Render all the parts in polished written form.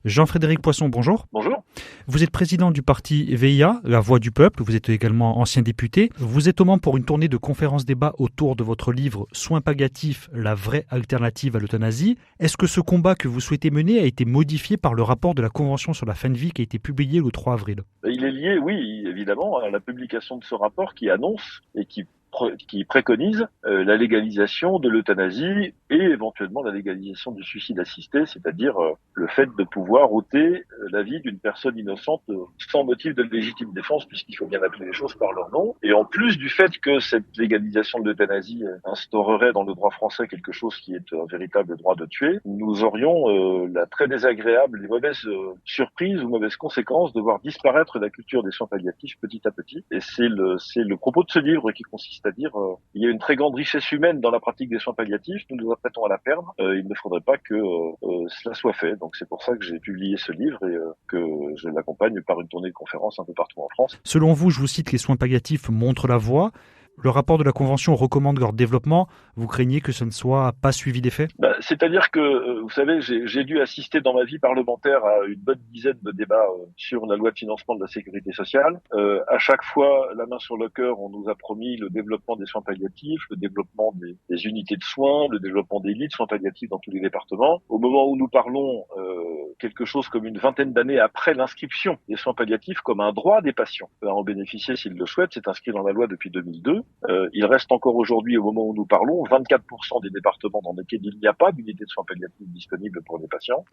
Jean-Frédéric Poisson, bonjour. Bonjour. Vous êtes président du parti VIA, La Voix du Peuple. Vous êtes également ancien député. Vous êtes au Mans pour une tournée de conférences-débats autour de votre livre Soins palliatifs, la vraie alternative à l'euthanasie. Est-ce que ce combat que vous souhaitez mener a été modifié par le rapport de la Convention sur la fin de vie qui a été publié le 3 avril ? Il est lié, oui, évidemment, à la publication de ce rapport qui annonce et qui préconise la légalisation de l'euthanasie et éventuellement la légalisation du suicide assisté, c'est-à-dire le fait de pouvoir ôter la vie d'une personne innocente sans motif de légitime défense, puisqu'il faut bien appeler les choses par leur nom. Et en plus du fait que cette légalisation de l'euthanasie instaurerait dans le droit français quelque chose qui est un véritable droit de tuer, nous aurions la très désagréable et mauvaise surprise ou mauvaise conséquence de voir disparaître la culture des soins palliatifs petit à petit. Et c'est le propos de ce livre qui consiste à dire il y a une très grande richesse humaine dans la pratique des soins palliatifs, nous nous apprêtons à la perdre, il ne faudrait pas que cela soit fait. Donc c'est pour ça que j'ai publié ce livre et que je l'accompagne par une tournée de conférences un peu partout en France. Selon vous, je vous cite, les soins palliatifs montrent la voie. Le rapport de la Convention recommande leur développement. Vous craignez que ce ne soit pas suivi d'effet ? C'est-à-dire que, vous savez, j'ai dû assister dans ma vie parlementaire à une bonne dizaine de débats sur la loi de financement de la sécurité sociale. À chaque fois, la main sur le cœur, on nous a promis le développement des soins palliatifs, le développement des unités de soins, le développement des lits de soins palliatifs dans tous les départements. Au moment où nous parlons, quelque chose comme une vingtaine d'années après l'inscription des soins palliatifs comme un droit des patients à en bénéficier s'ils le souhaitent, c'est inscrit dans la loi depuis 2002. Il reste encore aujourd'hui, au moment où nous parlons, 24% des départements dans lesquels il n'y a pas d'unité de soins palliatifs disponible pour les patients.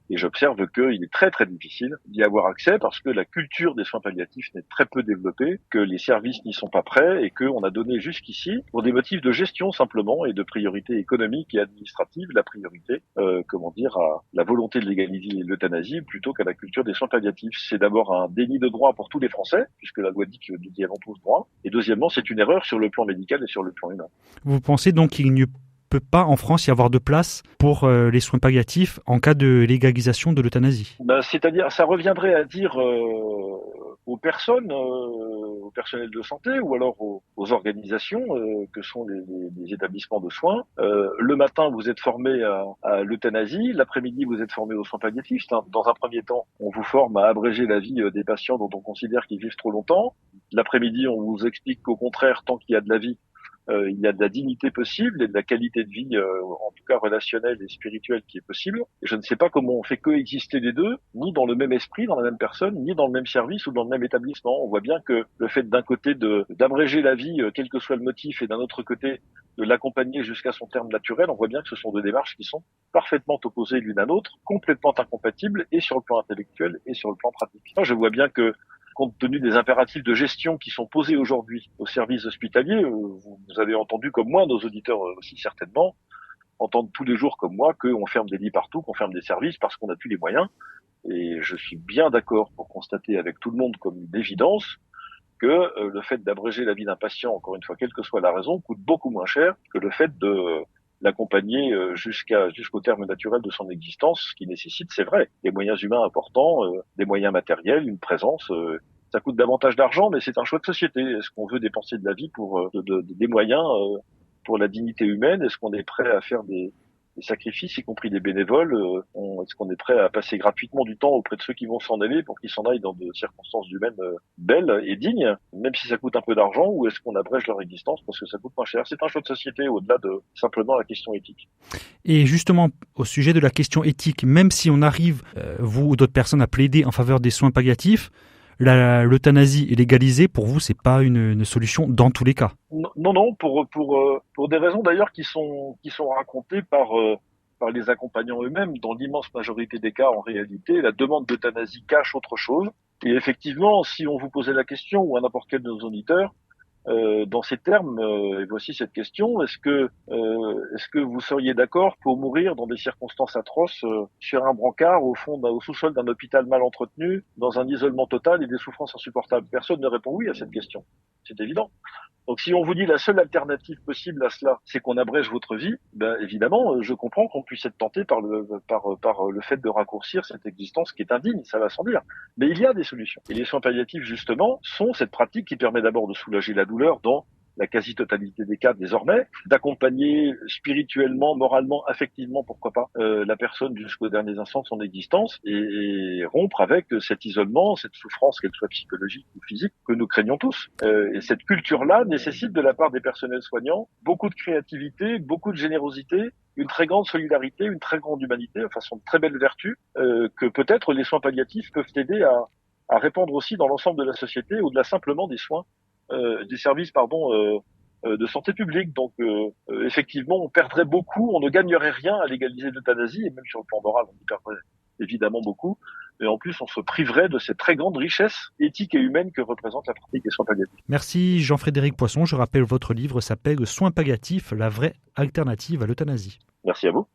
Et j'observe qu'il est très très difficile d'y avoir accès parce que la culture des soins palliatifs n'est très peu développée, que les services n'y sont pas prêts et qu'on a donné jusqu'ici, pour des motifs de gestion simplement et de priorité économique et administrative, la priorité, à la volonté de légaliser l'euthanasie plutôt qu'à la culture des soins palliatifs. C'est d'abord un déni de droit pour tous les Français, puisque la loi dit qu'ils avons tous droit. Et deuxièmement, c'est une erreur sur le plan médical et sur le plan humain. Vous pensez donc qu'il ne peut pas en France y avoir de place pour les soins palliatifs en cas de légalisation de l'euthanasie ? C'est-à-dire, ça reviendrait à dire aux personnes, au personnel de santé ou alors aux organisations que sont les établissements de soins. Le matin, vous êtes formé à l'euthanasie, l'après-midi, vous êtes formé aux soins palliatifs. Dans un premier temps, on vous forme à abréger la vie des patients dont on considère qu'ils vivent trop longtemps. L'après-midi, on vous explique qu'au contraire, tant qu'il y a de la vie, il y a de la dignité possible et de la qualité de vie, en tout cas relationnelle et spirituelle, qui est possible. Et je ne sais pas comment on fait coexister les deux, ni dans le même esprit, dans la même personne, ni dans le même service ou dans le même établissement. On voit bien que le fait d'un côté d'abréger la vie, quel que soit le motif, et d'un autre côté de l'accompagner jusqu'à son terme naturel, on voit bien que ce sont deux démarches qui sont parfaitement opposées l'une à l'autre, complètement incompatibles, et sur le plan intellectuel et sur le plan pratique. Moi, je vois bien que compte tenu des impératifs de gestion qui sont posés aujourd'hui aux services hospitaliers, vous avez entendu comme moi, nos auditeurs aussi certainement, entendent tous les jours comme moi qu'on ferme des lits partout, qu'on ferme des services parce qu'on n'a plus les moyens. Et je suis bien d'accord pour constater avec tout le monde comme une évidence que le fait d'abréger la vie d'un patient, encore une fois, quelle que soit la raison, coûte beaucoup moins cher que le fait de l'accompagner jusqu'au terme naturel de son existence, ce qui nécessite, c'est vrai, des moyens humains importants, des moyens matériels, une présence. Ça coûte davantage d'argent, mais c'est un choix de société. Est-ce qu'on veut dépenser de la vie pour des moyens pour la dignité humaine ? Est-ce qu'on est prêt à faire des sacrifices, y compris des bénévoles? Est-ce qu'on est prêt à passer gratuitement du temps auprès de ceux qui vont s'en aller pour qu'ils s'en aillent dans de circonstances humaines belles et dignes, même si ça coûte un peu d'argent, ou est-ce qu'on abrège leur existence parce que ça coûte moins cher? C'est un choix de société au-delà de simplement la question éthique. Et justement, au sujet de la question éthique, même si on arrive, vous ou d'autres personnes, à plaider en faveur des soins palliatifs, l'euthanasie est légalisée, pour vous, c'est pas une solution dans tous les cas? Non, pour des raisons d'ailleurs qui sont racontées par les accompagnants eux-mêmes. Dans l'immense majorité des cas, en réalité, la demande d'euthanasie cache autre chose. Et effectivement, si on vous posait la question, ou à n'importe quel de nos auditeurs, dans ces termes, et voici cette question: est-ce que vous seriez d'accord pour mourir dans des circonstances atroces sur un brancard au sous-sol d'un hôpital mal entretenu, dans un isolement total et des souffrances insupportables? Personne ne répond oui à cette question. C'est évident. Donc si on vous dit la seule alternative possible à cela, c'est qu'on abrège votre vie, ben évidemment, je comprends qu'on puisse être tenté par le fait de raccourcir cette existence qui est indigne, ça va sans dire. Mais il y a des solutions. Et les soins palliatifs, justement, sont cette pratique qui permet d'abord de soulager la douleur dans la quasi-totalité des cas désormais, d'accompagner spirituellement, moralement, affectivement, pourquoi pas, la personne jusqu'aux derniers instants de son existence et rompre avec cet isolement, cette souffrance, qu'elle soit psychologique ou physique, que nous craignons tous. Et cette culture-là nécessite de la part des personnels soignants beaucoup de créativité, beaucoup de générosité, une très grande solidarité, une très grande humanité, enfin, sont de très belles vertus que peut-être les soins palliatifs peuvent aider à répandre aussi dans l'ensemble de la société, au-delà simplement des soins, des services, de santé publique. Donc, effectivement, on perdrait beaucoup, on ne gagnerait rien à légaliser l'euthanasie, et même sur le plan moral, on y perdrait évidemment beaucoup. Mais en plus, on se priverait de cette très grande richesse éthique et humaine que représente la pratique des soins palliatifs. Merci Jean-Frédéric Poisson. Je rappelle, votre livre s'appelle « Soins palliatifs, la vraie alternative à l'euthanasie ». Merci à vous.